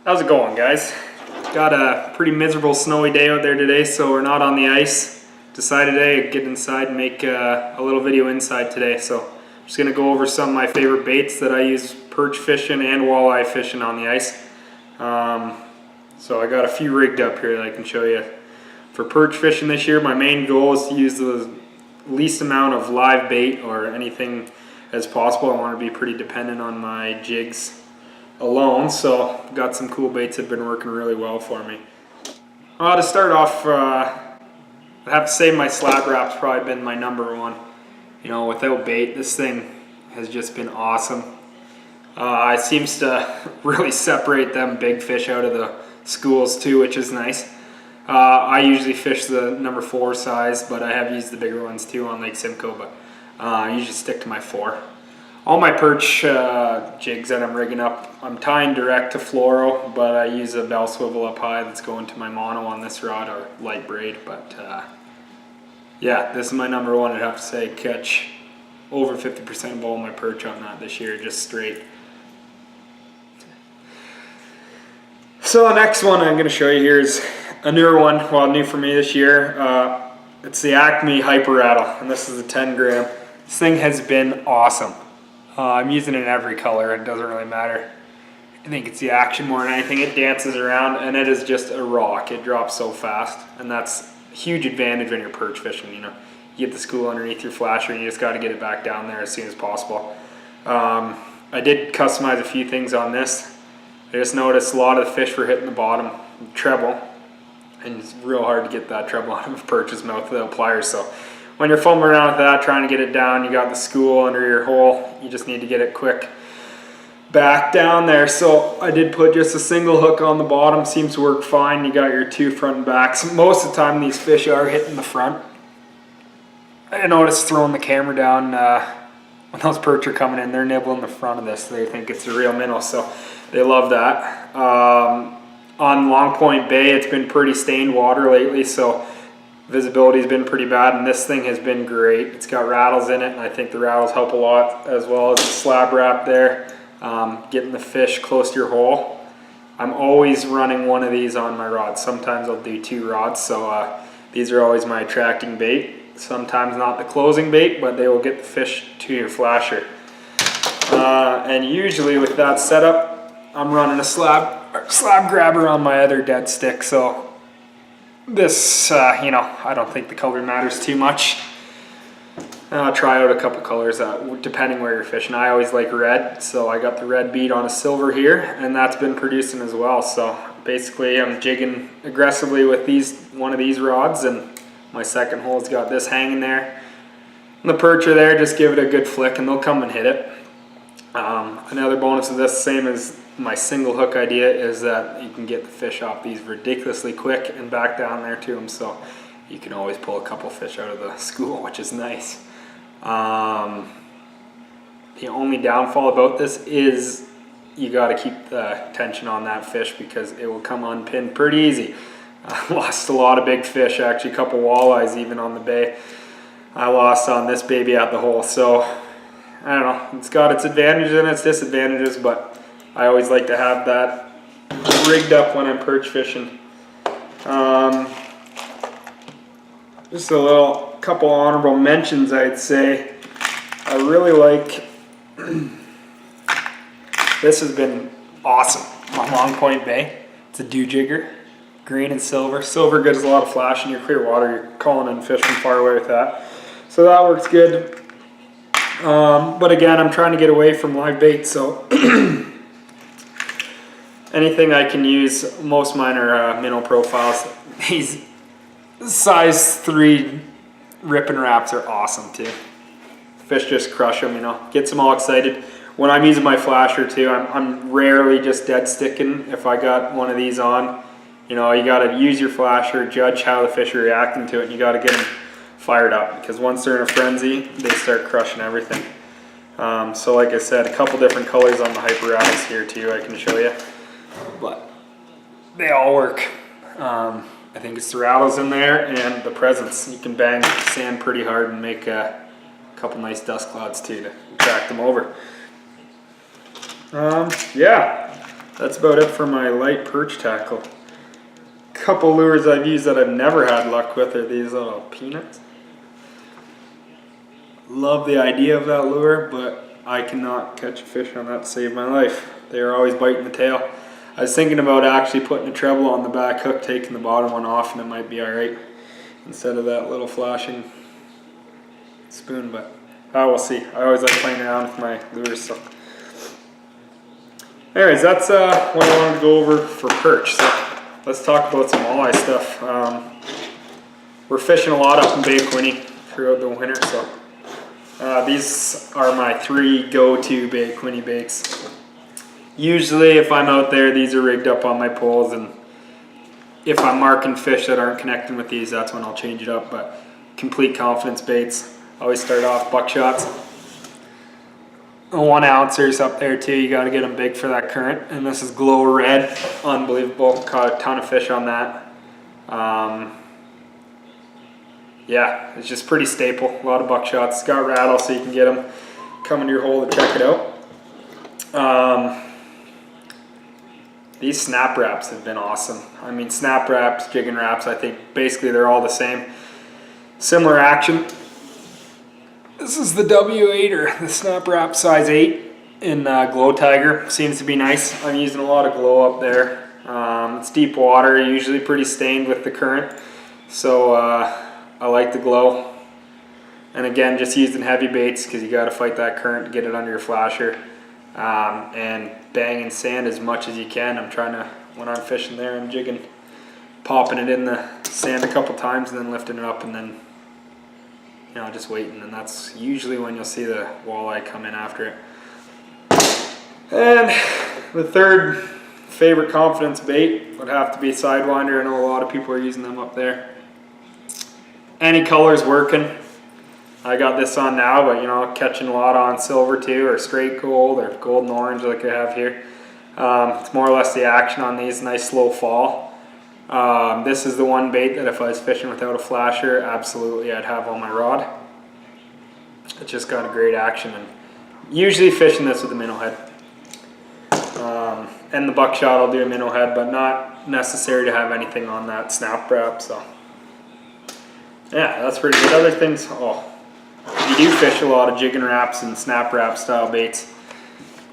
How's it going, guys? Got a pretty miserable snowy day out there today, so we're not on the ice. Decided today to get inside and make a little video inside today. So I'm just gonna go over some of my favorite baits that I use perch fishing and walleye fishing on the ice. So I got a few rigged up here that I can show you. For perch fishing this year, my main goal is to use the least amount of live bait or anything as possible. I want to be pretty dependent on my jigs alone, so I've got some cool baits that have been working really well for me. To start off, I have to say my slab wrap's probably been my number one. You know, without bait, this thing has just been awesome. It seems to really separate them big fish out of the schools too, which is nice. I usually fish the number 4 size, but I have used the bigger ones too on Lake Simcoe, but I usually stick to my 4. All my perch jigs that I'm rigging up, I'm tying direct to fluoro, but I use a bell swivel up high that's going to my mono on this rod, or light braid. But yeah, this is my number one. I'd have to say catch over 50% of all my perch on that this year, just straight. So the next one I'm going to show you here is a newer one, well, new for me this year. It's the Acme Hyper Rattle, and this is a 10 gram. This thing has been awesome. I'm using it in every color, it doesn't really matter. I think it's the action more than anything. It dances around and it is just a rock. It drops so fast, and that's a huge advantage when you're perch fishing. You know, you get the school underneath your flasher and you just got to get it back down there as soon as possible. I did customize a few things on this. I just noticed a lot of the fish were hitting the bottom treble, and it's real hard to get that treble out of a perch's mouth without pliers. So when you're fumbling around with that, trying to get it down, you got the school under your hole, you just need to get it quick back down there. So I did put just a single hook on the bottom, seems to work fine. You got your 2 front and backs. Most of the time these fish are hitting the front. I noticed throwing the camera down, when those perch are coming in, they're nibbling the front of this. They think it's a real minnow, so they love that. On Long Point Bay, it's been pretty stained water lately, so visibility's been pretty bad, and this thing has been great. It's got rattles in it, and I think the rattles help a lot, as well as the slab wrap there, getting the fish close to your hole. I'm always running one of these on my rods. Sometimes I'll do 2 rods, so these are always my attracting bait. Sometimes not the closing bait, but they will get the fish to your flasher. And usually with that setup, I'm running a slab grabber on my other dead stick, so this, you know, I don't think the color matters too much. I'll try out a couple colors depending where you're fishing. I always like red, so I got the red bead on a silver here, and that's been producing as well. So basically I'm jigging aggressively with one of these rods, and my second hole's got this hanging there. And the perch are there, just give it a good flick and they'll come and hit it. Another bonus of this, same as my single hook idea, is that you can get the fish off these ridiculously quick and back down there to them, so you can always pull a couple fish out of the school, which is nice. The only downfall about this is you got to keep the tension on that fish, because it will come unpinned pretty easy. I lost a lot of big fish, actually a couple walleyes even on the bay. I lost on this baby at the hole, so I don't know, it's got its advantages and its disadvantages, but I always like to have that rigged up when I'm perch fishing. Just a couple honorable mentions, I'd say. I really like, this has been awesome on Long Point Bay. It's a dew jigger, green and silver. Silver gives a lot of flash in your clear water. You're calling in fish from far away with that. So that works good. But again, I'm trying to get away from live bait, so anything I can use. Most of mine are minnow profiles. These size 3 rip and wraps are awesome too. Fish just crush them, you know, gets them all excited. When I'm using my flasher too, I'm rarely just dead sticking if I got one of these on. You know, you got to use your flasher, judge how the fish are reacting to it, and you got to get them fired up, because once they're in a frenzy, they start crushing everything. So like I said, a couple different colors on the Hyper Rattles here too I can show you, but they all work. I think it's the rattles in there and the presence. You can bang sand pretty hard and make a couple nice dust clouds too to track them over. Yeah, that's about it for my light perch tackle. Couple lures I've used that I've never had luck with are these little peanuts. Love the idea of that lure, but I cannot catch a fish on that to save my life. They are always biting the tail. I was thinking about actually putting a treble on the back hook, taking the bottom one off, and it might be alright instead of that little flashing spoon, but we'll see. I always like playing around with my lures. So anyways, that's what I wanted to go over for perch. So let's talk about some walleye stuff. We're fishing a lot up in Bay Quinte throughout the winter, so these are my 3 go-to Bay Quinte baits. Usually if I'm out there, these are rigged up on my poles, and if I'm marking fish that aren't connecting with these, that's when I'll change it up. But complete confidence baits. Always start off buckshots. 1 ouncers up there too, you gotta get them big for that current. And this is glow red, unbelievable, caught a ton of fish on that. Yeah, it's just pretty staple, a lot of buckshots. It's got rattle so you can get them, come into your hole to check it out. These snap wraps have been awesome. I mean, snap wraps, jigging wraps, I think basically they're all the same. Similar action. This is the W8 or the snap wrap size 8 in Glow Tiger. Seems to be nice. I'm using a lot of glow up there. It's deep water, usually pretty stained with the current. So I like the glow. And again, just using heavy baits because you got to fight that current to get it under your flasher. And banging sand as much as you can. I'm trying to, when I'm fishing there, I'm jigging, popping it in the sand a couple times and then lifting it up and then, you know, just waiting. And that's usually when you'll see the walleye come in after it. And the third favorite confidence bait would have to be Sidewinder. I know a lot of people are using them up there. Any color's working. I got this on now, but you know, catching a lot on silver too, or straight gold, or gold and orange like I have here. It's more or less the action on these, nice slow fall. This is the one bait that if I was fishing without a flasher, absolutely I'd have on my rod. It's just got a great action, and usually fishing this with a minnow head. And the buckshot I'll do a minnow head, but not necessary to have anything on that snap wrap. So yeah, that's pretty good. Other things, if you do fish a lot of jigging wraps and snap wrap style baits,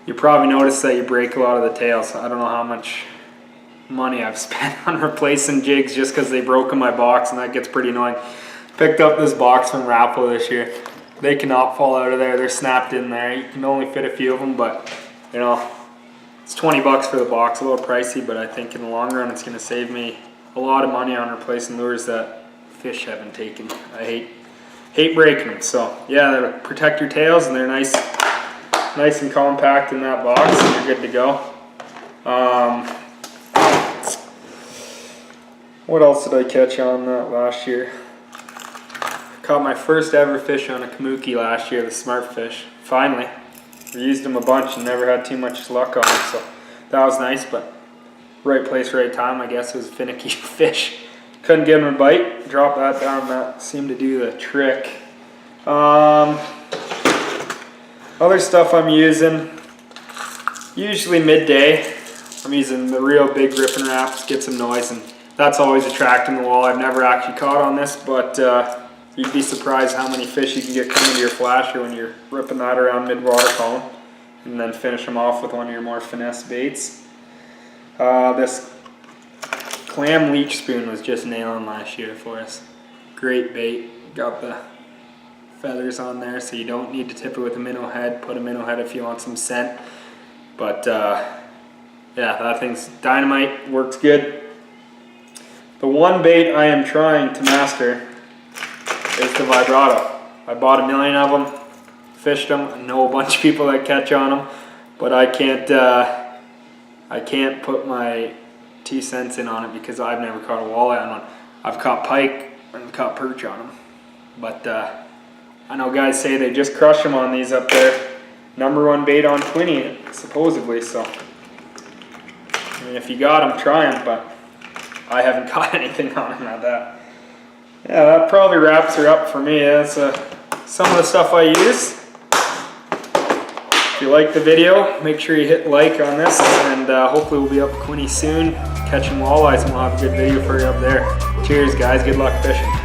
you probably notice that you break a lot of the tails. I don't know how much money I've spent on replacing jigs just because they broke in my box, and that gets pretty annoying. Picked up this box from Rappo this year. They cannot fall out of there. They're snapped in there. You can only fit a few of them, but you know, it's 20 bucks for the box, a little pricey, but I think in the long run it's going to save me a lot of money on replacing lures that fish haven't taken. I hate breaking them. So yeah, they protect your tails, and they're nice and compact in that box, and you're good to go. What else did I catch on that last year? Caught my first ever fish on a kamuki last year, the smart fish. Finally. We used them a bunch and never had too much luck on them, so that was nice, but right place, right time, I guess. It was a finicky fish. Couldn't get him a bite. Drop that down, that seemed to do the trick. Other stuff I'm using, usually midday, I'm using the real big ripping wraps, get some noise, and that's always attracting the wall. I've never actually caught on this, but you'd be surprised how many fish you can get coming to your flasher when you're ripping that around mid-water column, and then finish them off with one of your more finesse baits. This clam leech spoon was just nailing last year for us. Great bait. Got the feathers on there, so you don't need to tip it with a minnow head. Put a minnow head if you want some scent. But yeah, that thing's dynamite. Works good. The one bait I am trying to master is the vibrato. I bought 1 million of them, fished them. I know a bunch of people that catch on them, but I can't put my 2 cents in on it because I've never caught a walleye on one. I've caught pike and caught perch on them, but I know guys say they just crush them on these up there. #1 bait on Quinte, supposedly. So I mean, if you got them, try them, but I haven't caught anything on them at that. Yeah, that probably wraps her up for me. That's some of the stuff I use. If you like the video, make sure you hit like on this, and hopefully we'll be up at Quinte soon catching walleyes, and we'll have a good video for you up there. Cheers guys, good luck fishing.